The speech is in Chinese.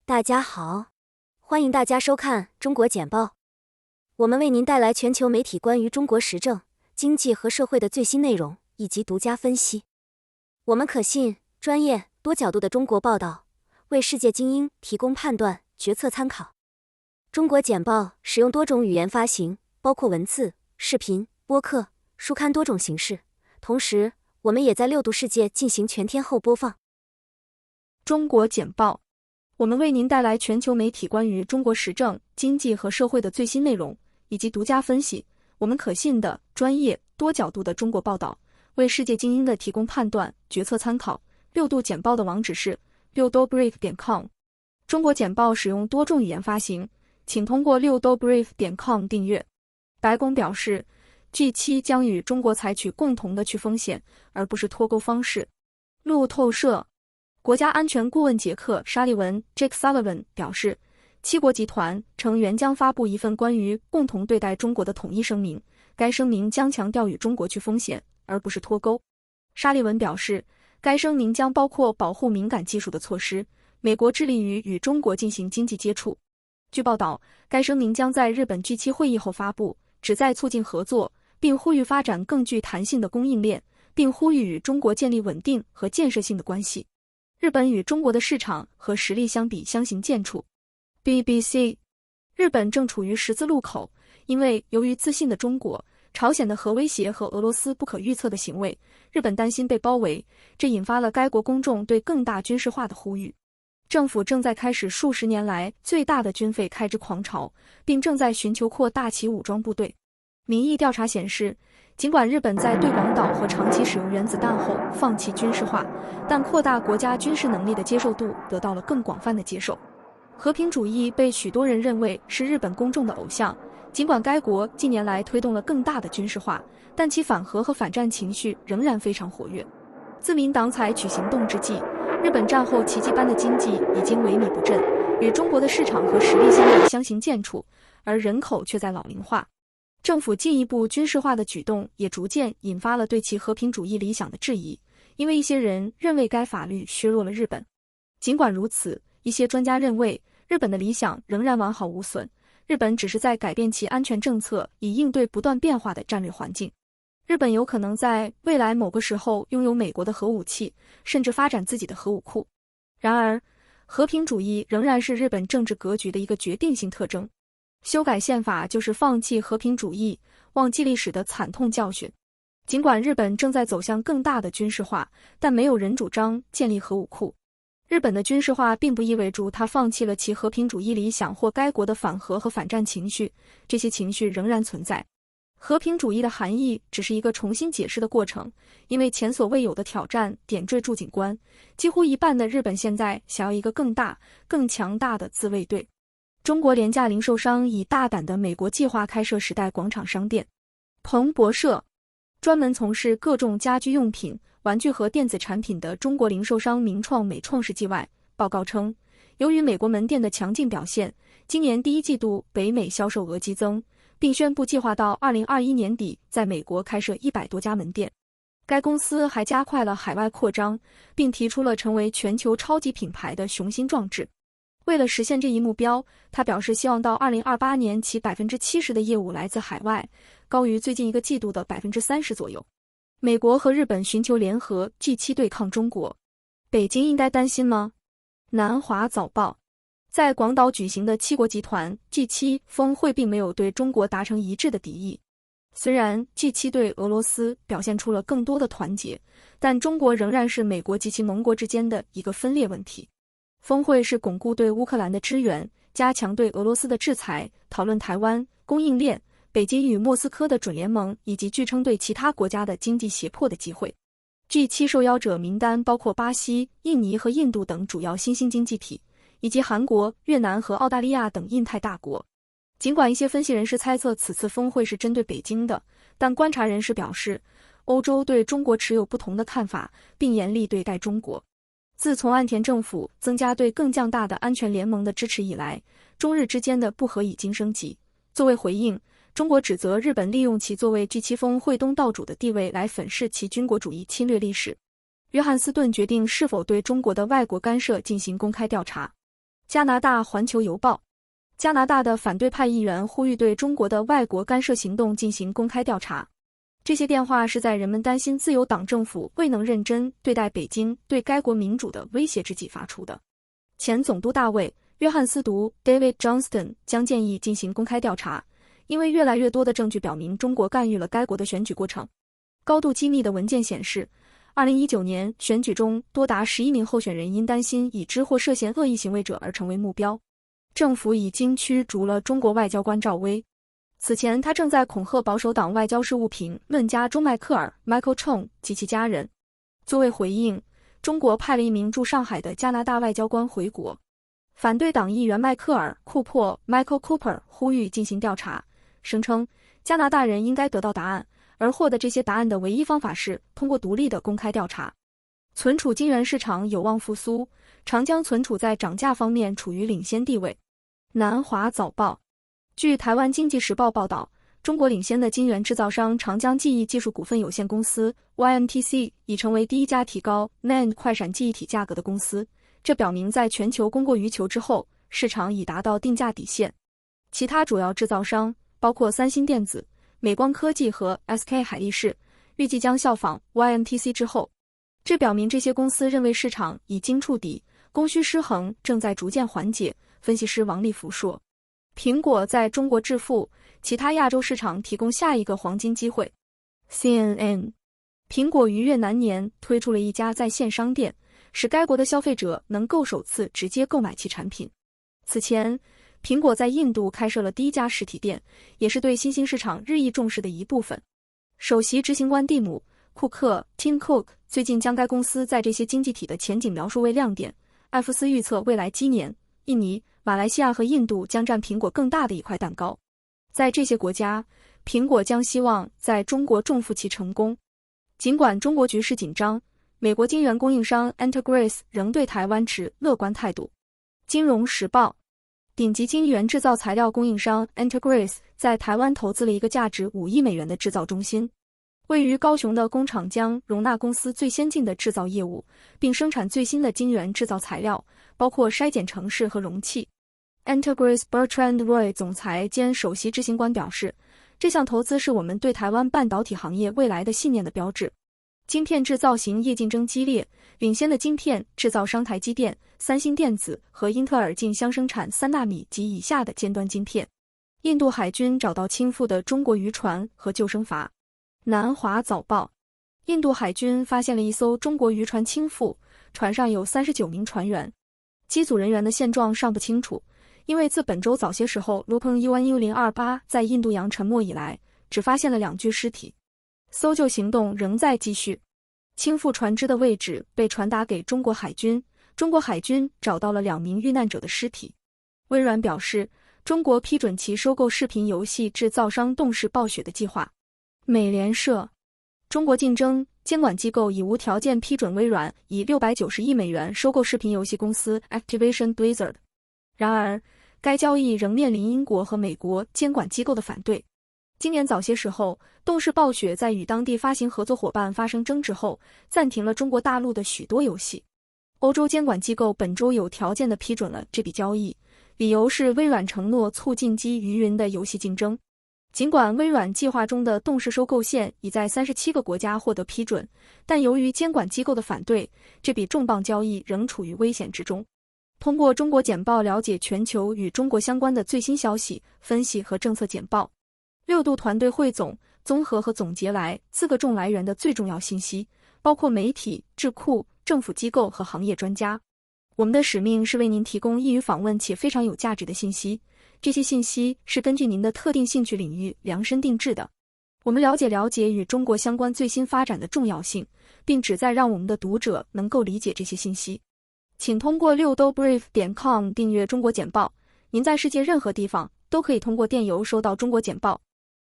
大家好，欢迎大家收看中国简报。我们为您带来全球媒体关于中国时政、经济和社会的最新内容以及独家分析。我们可信、专业、多角度的中国报道，为世界精英提供判断、决策参考。中国简报使用多种语言发行，包括文字、视频、播客、书刊多种形式。同时，我们也在6度世界进行全天候播放。中国简报，我们为您带来全球媒体关于中国时政、经济和社会的最新内容以及独家分析。我们可信的、专业、多角度的中国报道，为世界精英的提供判断、决策参考。6度简报的网址是6dobrief.com。中国简报使用多种语言发行，请通过6dobrief.com 订阅。白宫表示， G7 将与中国采取共同的去风险，而不是脱钩方式。路透社，国家安全顾问杰克·沙利文 （Jake Sullivan） 表示，7国集团成员将发布一份关于共同对待中国的统一声明，该声明将强调与中国去风险，而不是脱钩。沙利文表示，该声明将包括保护敏感技术的措施，美国致力于与中国进行经济接触。据报道，该声明将在日本 G7 会议后发布，旨在促进合作，并呼吁发展更具弹性的供应链，并呼吁与中国建立稳定和建设性的关系。日本与中国的市场和实力相比相形见绌。BBC， 日本正处于十字路口，因为由于自信的中国、朝鲜的核威胁和俄罗斯不可预测的行为，日本担心被包围，这引发了该国公众对更大军事化的呼吁。政府正在开始数十年来最大的军费开支狂潮，并正在寻求扩大其武装部队。民意调查显示，尽管日本在对广岛和长期使用原子弹后放弃军事化，但扩大国家军事能力的接受度得到了更广泛的接受。和平主义被许多人认为是日本公众的偶像，尽管该国近年来推动了更大的军事化，但其反核和反战情绪仍然非常活跃。自民党采取行动之际，日本战后奇迹般的经济已经萎靡不振，与中国的市场和实力相形见绌，而人口却在老龄化。政府进一步军事化的举动也逐渐引发了对其和平主义理想的质疑，因为一些人认为该法律削弱了日本。尽管如此，一些专家认为日本的理想仍然完好无损，日本只是在改变其安全政策，以应对不断变化的战略环境。日本有可能在未来某个时候拥有美国的核武器，甚至发展自己的核武库。然而，和平主义仍然是日本政治格局的一个决定性特征。修改宪法就是放弃和平主义，忘记历史的惨痛教训。尽管日本正在走向更大的军事化，但没有人主张建立核武库。日本的军事化并不意味着他放弃了其和平主义理想或该国的反核和反战情绪，这些情绪仍然存在。和平主义的含义只是一个重新解释的过程，因为前所未有的挑战点缀住警官，几乎一半的日本现在想要一个更大、更强大的自卫队。中国廉价零售商以大胆的美国计划开设时代广场商店。彭博社，专门从事各种家居用品、玩具和电子产品的中国零售商名创美创世纪外报告称，由于美国门店的强劲表现，今年第一季度北美销售额激增，并宣布计划到2021年底在美国开设100多家门店。该公司还加快了海外扩张，并提出了成为全球超级品牌的雄心壮志。为了实现这一目标，他表示希望到2028年其 70% 的业务来自海外，高于最近一个季度的 30% 左右。美国和日本寻求联合 G7 对抗中国，北京应该担心吗？南华早报，在广岛举行的7国集团 G7 峰会并没有对中国达成一致的敌意。虽然 G7 对俄罗斯表现出了更多的团结，但中国仍然是美国及其盟国之间的一个分裂问题。峰会是巩固对乌克兰的支援，加强对俄罗斯的制裁，讨论台湾供应链、北京与莫斯科的准联盟以及据称对其他国家的经济胁迫的机会。G7 受邀者名单包括巴西、印尼和印度等主要新兴经济体，以及韩国、越南和澳大利亚等印太大国。尽管一些分析人士猜测此次峰会是针对北京的，但观察人士表示，欧洲对中国持有不同的看法，并严厉对待中国。自从岸田政府增加对更强大的安全联盟的支持以来，中日之间的不和已经升级。作为回应，中国指责日本利用其作为 G7 峰会东道主的地位来粉饰其军国主义侵略历史。约翰斯顿决定是否对中国的外国干涉进行公开调查。加拿大环球邮报，加拿大的反对派议员呼吁对中国的外国干涉行动进行公开调查。这些电话是在人们担心自由党政府未能认真对待北京对该国民主的威胁之际发出的。前总督大卫·约翰斯读 David Johnston 将建议进行公开调查，因为越来越多的证据表明中国干预了该国的选举过程。高度机密的文件显示，2019年选举中多达11名候选人因担心已知或涉嫌恶意行为者而成为目标。政府已经驱逐了中国外交官赵薇。此前他正在恐吓保守党外交事务评论家中迈克尔 Michael Chong 及其家人。作为回应，中国派了一名驻上海的加拿大外交官回国。反对党议员迈克尔·库珀 Michael Cooper 呼吁进行调查，声称加拿大人应该得到答案，而获得这些答案的唯一方法是通过独立的公开调查。存储晶圆市场有望复苏，长江存储在涨价方面处于领先地位。南华早报，据台湾经济时报报道，中国领先的晶圆制造商长江记忆技术股份有限公司 YMTC 已成为第一家提高 NAND 快闪记忆体价格的公司，这表明在全球供过于求之后，市场已达到定价底线。其他主要制造商包括三星电子、美光科技和 SK 海力士，预计将效仿 YMTC 之后。这表明这些公司认为市场已经触底，供需失衡正在逐渐缓解。分析师王立福说，苹果在中国致富，其他亚洲市场提供下一个黄金机会。CNN， 苹果于越南年推出了一家在线商店，使该国的消费者能够首次直接购买其产品。此前，苹果在印度开设了第一家实体店，也是对新兴市场日益重视的一部分。首席执行官蒂姆·库克 Tim Cook 最近将该公司在这些经济体的前景描述为亮点。艾弗斯预测未来几年，印尼、马来西亚和印度将占苹果更大的一块蛋糕。在这些国家，苹果将希望在中国重负其成功。尽管中国局势紧张，美国晶圆供应商 Entegris 仍对台湾持乐观态度。金融时报，顶级晶圆制造材料供应商 Entegris 在台湾投资了一个价值5亿美元的制造中心。位于高雄的工厂将容纳公司最先进的制造业务，并生产最新的晶圆制造材料，包括筛检程式和容器。Entegris Bertrand Roy 总裁兼首席执行官表示，这项投资是我们对台湾半导体行业未来的信念的标志。晶片制造行业竞争激烈，领先的晶片制造商台积电、三星电子和英特尔竞相生产3纳米及以下的尖端晶片。印度海军找到倾覆的中国渔船和救生筏。南华早报，印度海军发现了一艘中国渔船倾覆，船上有39名船员，机组人员的现状尚不清楚，因为自本周早些时候Lupeng U1028在印度洋沉没以来，只发现了2具尸体。搜救行动仍在继续。倾覆船只的位置被传达给中国海军，中国海军找到了2名遇难者的尸体。微软表示，中国批准其收购视频游戏制造商动视暴雪的计划。美联社，中国竞争监管机构已无条件批准微软以690亿美元收购视频游戏公司 Activision Blizzard。然而，该交易仍面临英国和美国监管机构的反对。今年早些时候，动视暴雪在与当地发行合作伙伴发生争执后，暂停了中国大陆的许多游戏。欧洲监管机构本周有条件地批准了这笔交易，理由是微软承诺促进基于云的游戏竞争。尽管微软计划中的动视收购线已在37个国家获得批准，但由于监管机构的反对，这笔重磅交易仍处于危险之中。通过中国简报了解全球与中国相关的最新消息、分析和政策简报。6度团队汇总、综合和总结来4个重来源的最重要信息，包括媒体、智库、政府机构和行业专家。我们的使命是为您提供易于访问且非常有价值的信息。这些信息是根据您的特定兴趣领域量身定制的。我们了解与中国相关最新发展的重要性，并旨在让我们的读者能够理解这些信息。请通过6dobrief.com 订阅中国简报。您在世界任何地方都可以通过电邮收到中国简报。